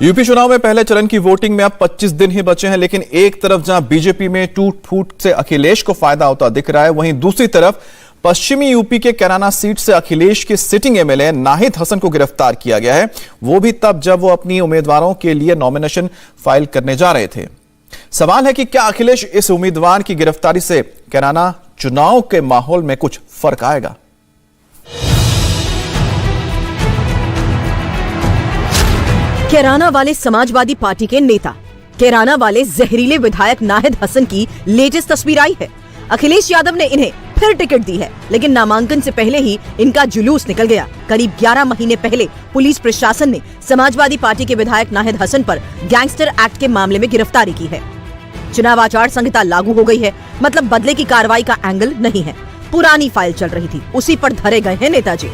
UP चुनाव में पहले चरण की वोटिंग में अब 25 दिन ही बचे हैं, लेकिन एक तरफ जहां बीजेपी में टूट फूट से अखिलेश को फायदा होता दिख रहा है, वहीं दूसरी तरफ पश्चिमी यूपी के कैराना सीट से अखिलेश के सिटिंग एमएलए नाहिद हसन को गिरफ्तार किया गया है, वो भी तब जब वो अपनी उम्मीदवारों के लिए नॉमिनेशन फाइल करने जा रहे थे। सवाल है कि क्या अखिलेश इस उम्मीदवार की गिरफ्तारी से कैराना चुनाव के माहौल में कुछ फर्क आएगा? कैराना वाले समाजवादी पार्टी के नेता, कैराना वाले जहरीले विधायक नाहिद हसन की लेटेस्ट तस्वीर आई है। अखिलेश यादव ने इन्हें फिर टिकट दी है, लेकिन नामांकन से पहले ही इनका जुलूस निकल गया। करीब 11 महीने पहले पुलिस प्रशासन ने समाजवादी पार्टी के विधायक नाहिद हसन पर गैंगस्टर एक्ट के मामले में गिरफ्तारी की है। चुनाव आचार संहिता लागू हो गई है, मतलब बदले की कार्रवाई का एंगल नहीं है। पुरानी फाइल चल रही थी, उसी पर धरे गए हैं नेताजी।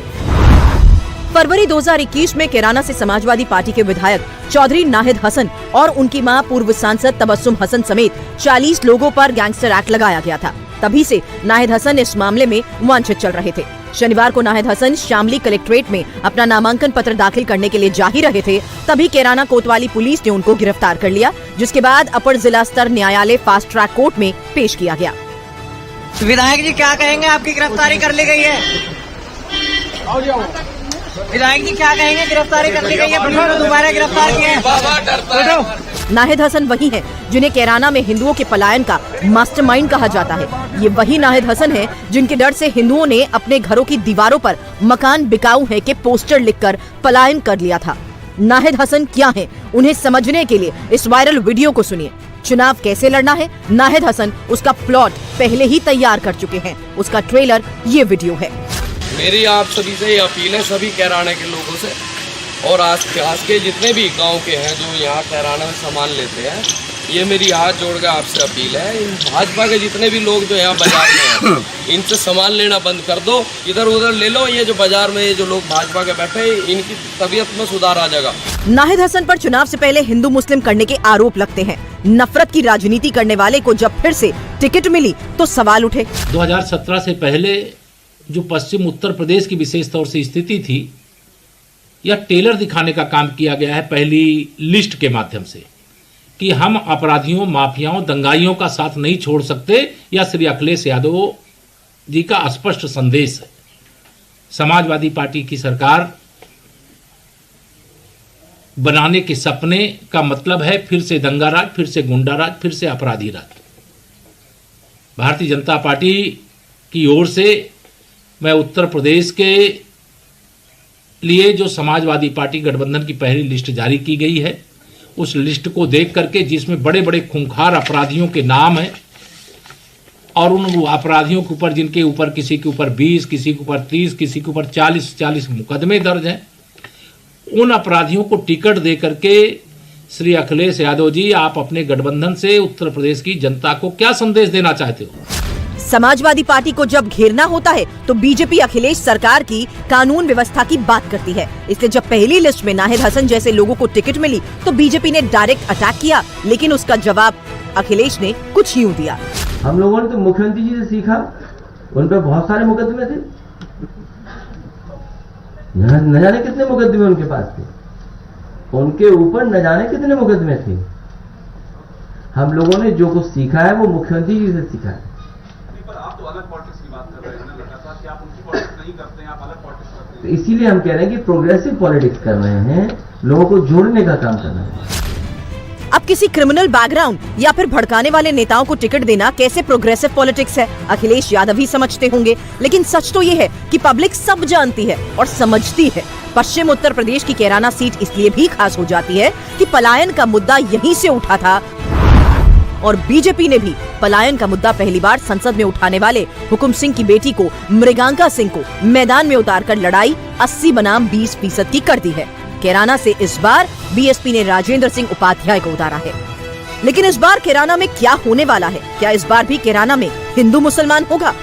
फरवरी 2021 में कैराना से समाजवादी पार्टी के विधायक चौधरी नाहिद हसन और उनकी मां पूर्व सांसद तबस्सुम हसन समेत 40 लोगों पर गैंगस्टर एक्ट लगाया गया था। तभी से नाहिद हसन इस मामले में वांछित चल रहे थे। शनिवार को नाहिद हसन शामली कलेक्ट्रेट में अपना नामांकन पत्र दाखिल करने के लिए जा ही रहे थे, तभी कैराना कोतवाली पुलिस ने उनको गिरफ्तार कर लिया, जिसके बाद अपर जिला स्तर न्यायालय फास्ट ट्रैक कोर्ट में पेश किया गया। विधायक जी क्या कहेंगे, आपकी गिरफ्तारी कर ली गई है? विधायक जी क्या कहेंगे, गिरफ्तारी कर ली गई है, पुलिस ने दोबारा गिरफ्तार किया है। नाहिद हसन वही हैं जिन्हें कैराना में हिंदुओं के पलायन का मास्टरमाइंड कहा जाता है। ये वही नाहिद हसन हैं जिनके डर से हिंदुओं ने अपने घरों की दीवारों पर मकान बिकाऊ है के पोस्टर लिखकर पलायन कर लिया था। नाहिद हसन क्या हैं, उन्हें समझने के लिए इस वायरल वीडियो को सुनिए। चुनाव कैसे लड़ना है, नाहिद हसन उसका प्लॉट पहले ही तैयार कर चुके हैं। उसका ट्रेलर ये वीडियो है। मेरी आप सभी से अपील है, सभी कैराना के लोगों से और आस के जितने भी गांव के हैं जो यहाँ कैराना में सामान लेते हैं, ये मेरी हाथ जोड़कर आपसे अपील है। इन भाजपा के जितने भी लोग जो यहाँ बाजार में हैं, इनसे सामान लेना बंद कर दो, इधर उधर ले लो। ये जो बाजार में ये जो लोग भाजपा के बैठे हैं, इनकी तबीयत में सुधार आ जाएगा। नाहिद हसन पर चुनाव से पहले हिंदू मुस्लिम करने के आरोप लगते हैं। नफरत की राजनीति करने वाले को जब फिर से टिकट मिली तो सवाल उठे। 2017 से पहले जो पश्चिम उत्तर प्रदेश की विशेष तौर से स्थिति थी, यह टेलर दिखाने का काम किया गया है पहली लिस्ट के माध्यम से कि हम अपराधियों, माफियाओं, दंगाइयों का साथ नहीं छोड़ सकते। यह श्री अखिलेश यादव जी का स्पष्ट संदेश है। समाजवादी पार्टी की सरकार बनाने के सपने का मतलब है फिर से दंगा राज, फिर से गुंडा राज, फिर से अपराधी राज। भारतीय जनता पार्टी की ओर से मैं उत्तर प्रदेश के लिए जो समाजवादी पार्टी गठबंधन की पहली लिस्ट जारी की गई है, उस लिस्ट को देख करके जिसमें बड़े बड़े खूंखार अपराधियों के नाम हैं और उन अपराधियों के ऊपर जिनके ऊपर किसी के ऊपर 20, किसी के ऊपर 30, किसी के ऊपर 40 मुकदमे दर्ज हैं, उन अपराधियों को टिकट दे करके श्री अखिलेश यादव जी, आप अपने गठबंधन से उत्तर प्रदेश की जनता को क्या संदेश देना चाहते हो? समाजवादी पार्टी को जब घेरना होता है तो बीजेपी अखिलेश सरकार की कानून व्यवस्था की बात करती है। इसलिए जब पहली लिस्ट में नाहिद हसन जैसे लोगों को टिकट मिली तो बीजेपी ने डायरेक्ट अटैक किया, लेकिन उसका जवाब अखिलेश ने कुछ यूं दिया। हम लोगों ने तो मुख्यमंत्री जी से सीखा, उन पर बहुत सारे मुकदमे थे, न जाने कितने मुकदमे उनके पास थे, उनके ऊपर न जाने कितने मुकदमे थे। हम लोगों ने जो कुछ सीखा है वो मुख्यमंत्री जी से सीखा है। आप तो अलग पॉलिटिक्स की बात कर रहे हैं ना लगातार, कि आप उनकी पॉलिटिक्स नहीं करते हैं, आप अलग पॉलिटिक्स करते हैं। तो इसीलिए हम कह रहे हैं कि प्रोग्रेसिव पॉलिटिक्स कर रहे हैं, लोगों को जोड़ने का काम कर रहे हैं। अब किसी क्रिमिनल बैकग्राउंड या फिर भड़काने वाले नेताओं को टिकट देना कैसे प्रोग्रेसिव पॉलिटिक्स है, अखिलेश यादव ही समझते होंगे। लेकिन सच तो ये है कि पब्लिक सब जानती है और समझती है। पश्चिम उत्तर प्रदेश की कैराना सीट इसलिए भी खास हो जाती है कि पलायन का मुद्दा यहीं से उठा था और बीजेपी ने भी पलायन का मुद्दा पहली बार संसद में उठाने वाले हुकुम सिंह की बेटी को, मृगांका सिंह को, मैदान में उतारकर लड़ाई 80 बनाम 20% की कर दी है। कैराना से इस बार बीएसपी ने राजेंद्र सिंह उपाध्याय को उतारा है। लेकिन इस बार कैराना में क्या होने वाला है? क्या इस बार भी कैराना में हिंदू मुसलमान होगा?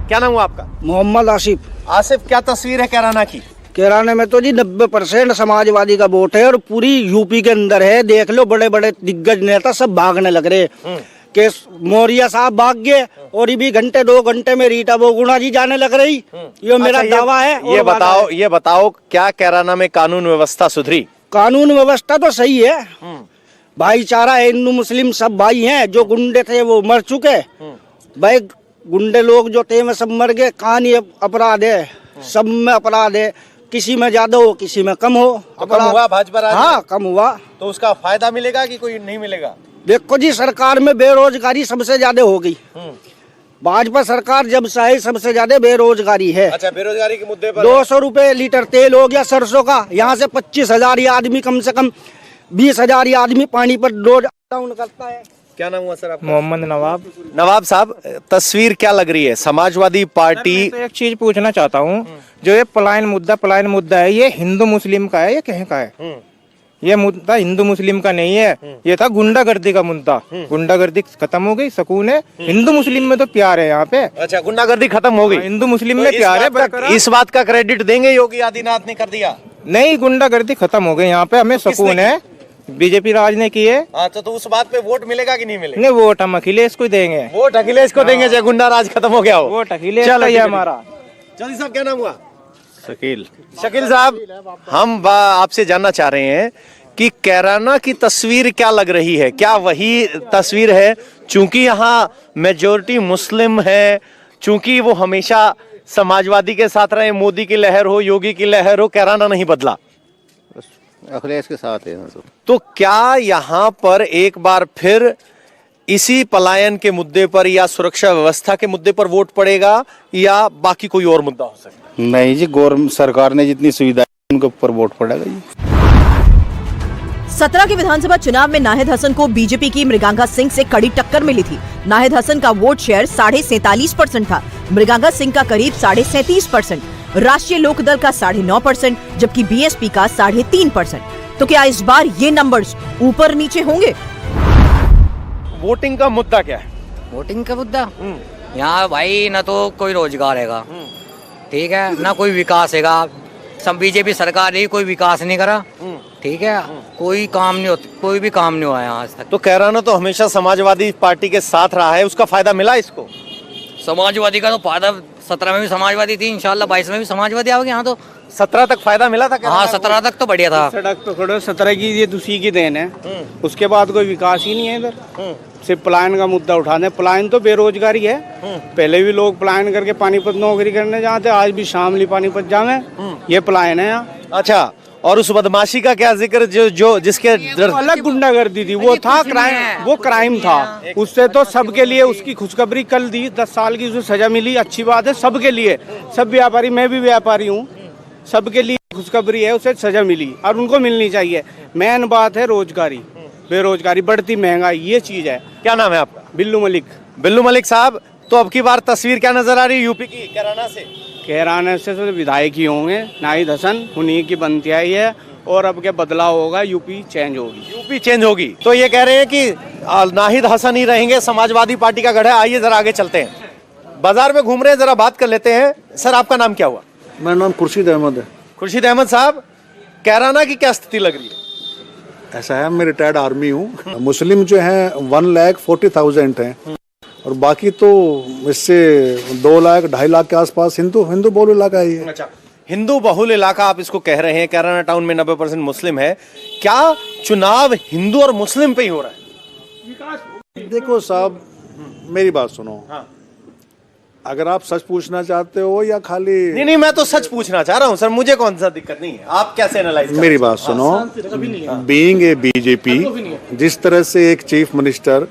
क्या नाम हुआ आपका? मोहम्मद आसिफ। आसिफ, क्या तस्वीर है कैराना की? कैराना में तो जी 90% समाजवादी का वोट है और पूरी यूपी के अंदर है। देख लो, बड़े बड़े दिग्गज नेता सब भागने लग रहे कि मौर्य साहब भाग गए और भी घंटे 2 घंटे में रीटा बहुगुणा जी जाने लग रही। ये मेरा दावा है। ये बताओ क्या कैराना में कानून व्यवस्था सुधरी? कानून व्यवस्था तो सही है, भाईचारा है, हिंदू मुस्लिम सब भाई हैं। जो गुंडे थे वो मर चुके, भाई गुंडे लोग जो थे वो सब मर गए। कहानी अपराध है, सब में अपराध है, किसी में ज्यादा हो किसी में कम हो। तो कम हुआ भाजपा राज में? हाँ कम हुआ। तो उसका फायदा मिलेगा कि कोई नहीं मिलेगा? देखो जी, सरकार में बेरोजगारी सबसे ज्यादा हो गई। भाजपा सरकार जब से आई सबसे ज्यादा बेरोजगारी है। अच्छा, बेरोजगारी के मुद्दे पर 200 रुपए लीटर तेल हो गया सरसों का। यहाँ से 25,000 आदमी, कम से कम 20,000 आदमी पानी पर रोज डाउन करता है। क्या नाम हुआ सर आपका? मोहम्मद नवाब। नवाब साहब, तस्वीर क्या लग रही है? समाजवादी पार्टी। मैं तो एक चीज पूछना चाहता हूँ, जो ये पलायन मुद्दा है, ये हिंदू मुस्लिम का है या कहीं का है? ये मुद्दा हिंदू मुस्लिम का नहीं है, ये था गुंडागर्दी का मुद्दा। गुंडागर्दी खत्म हो गई, सुकून है। हिंदू मुस्लिम में तो प्यार है यहाँ पे। अच्छा, गुंडागर्दी खत्म हो गई, हिंदू मुस्लिम में प्यार है। इस बात का क्रेडिट देंगे योगी आदित्यनाथ ने कर दिया? नहीं, गुंडागर्दी खत्म हो गई यहाँ पे, हमें सुकून है। बीजेपी राज ने की है। अच्छा, तो उस बात पे वोट मिलेगा कि नहीं मिलेगा? नहीं, वोट हम अखिलेश को देंगे। वोट अखिलेश को देंगे चाहे गुंडा राज खत्म हो गया हो। वोट अखिलेश का ही हमारा। चौधरी साहब, क्या नाम हुआ? शकील। शकील साहब, हम आपसे जानना चाह रहे हैं कि कैराना की तस्वीर क्या लग रही है? क्या वही तस्वीर है? चूंकि यहाँ मेजोरिटी मुस्लिम है, चूंकि वो हमेशा समाजवादी के साथ रहे, मोदी की लहर हो, योगी की लहर हो, कैराना नहीं बदला, अखिलेश के साथ है। तो क्या यहाँ पर एक बार फिर इसी पलायन के मुद्दे पर या सुरक्षा व्यवस्था के मुद्दे पर वोट पड़ेगा या बाकी कोई और मुद्दा हो सकता है? नहीं जी, गवर्नमेंट सरकार ने जितनी सुविधा उनके ऊपर वोट पड़ेगा जी। 17 के विधानसभा चुनाव में नाहिद हसन को बीजेपी की मृगांका सिंह से कड़ी टक्कर मिली थी। नाहिद हसन का वोट शेयर 47.5% था, मृगांका सिंह का करीब 37.5%, राष्ट्रीय लोकदल का 9.5%, जबकि बीएसपी का 3.5%। तो क्या इस बार ये नंबर्स ऊपर नीचे होंगे? वोटिंग का मुद्दा क्या है? वोटिंग का मुद्दा यहाँ भाई ना तो कोई रोजगार हैगा, ठीक है, ना कोई विकास हैगा। सब बीजेपी सरकार ही कोई विकास नहीं करा, ठीक है, कोई काम नहीं होता, कोई भी काम नहीं हुआ है आज तक। तो कैराना तो हमेशा समाजवादी पार्टी के साथ रहा है, उसका फायदा मिला इसको? समाजवादी का तो फायदा 17 में भी समाजवादी थी, इंशाल्लाह 22 में भी समाजवादी आओगे। यहाँ तो 17 तक फायदा मिला था? हाँ, 17 तक तो बढ़िया था। सड़क तो खड़ो 17 की, ये दूसरी की देन है। उसके बाद कोई विकास ही नहीं है इधर। सिर्फ पलायन का मुद्दा उठाने। पलायन तो बेरोजगारी है। पहले भी लोग पलायन करके पानीपत नौकरी करने जाते, आज भी शामली पानीपत जावे, ये पलायन है यहाँ। अच्छा, और उस बदमाशी का क्या जिक्र जो जिसके अलग गुंडागर्दी थी, वो था क्राइम, वो क्राइम था। उससे तो सबके लिए उसकी खुशखबरी कल दी, 10 साल की उसे सजा मिली, अच्छी बात है सबके लिए। सब व्यापारी, मैं भी व्यापारी हूँ, सबके लिए खुशखबरी है, उसे सजा मिली और उनको मिलनी चाहिए। मेन बात है रोजगारी, बेरोजगारी, बढ़ती महंगाई, ये चीज है। क्या नाम है आपका? बिल्लू मलिक। बिल्लू मलिक साहब, तो अब की बार तस्वीर क्या नजर आ रही है यूपी की कैराना से? कैराना से तो विधायक ही होंगे, नाहिद हसन, उन्हीं की बनती आई है। और अब क्या बदलाव होगा, यूपी चेंज होगी। यूपी चेंज होगी, तो ये कह रहे हैं कि नाहिद हसन ही रहेंगे, समाजवादी पार्टी का गढ़ है। आइए जरा आगे चलते हैं, बाजार में घूम रहे हैं, जरा बात कर लेते हैं। सर, आपका नाम क्या हुआ? मेरा नाम खुर्शीद अहमद है। खुर्शीद अहमद साहब, कैराना की क्या स्थिति लग रही है? ऐसा है, मैं रिटायर्ड आर्मी हूँ। मुस्लिम जो है 1,40,000 हैं और बाकी तो इससे 2 लाख 2.5 लाख के आसपास हिंदू बहुल इलाका है ये। अच्छा, हिंदू बहुल इलाका आप इसको कह रहे हैं। कैराना टाउन में 90% मुस्लिम है। क्या चुनाव हिंदू और मुस्लिम पे ही हो रहा है? देखो साहब, मेरी बात सुनो। हाँ। अगर आप सच पूछना चाहते हो या खाली नहीं, मैं तो सच पूछना चाह रहा हूँ सर, मुझे कौन सा दिक्कत नहीं है। आप कैसे एनालाइज? मेरी बात सुनो, बीइंग ए बीजेपी, जिस तरह से एक चीफ मिनिस्टर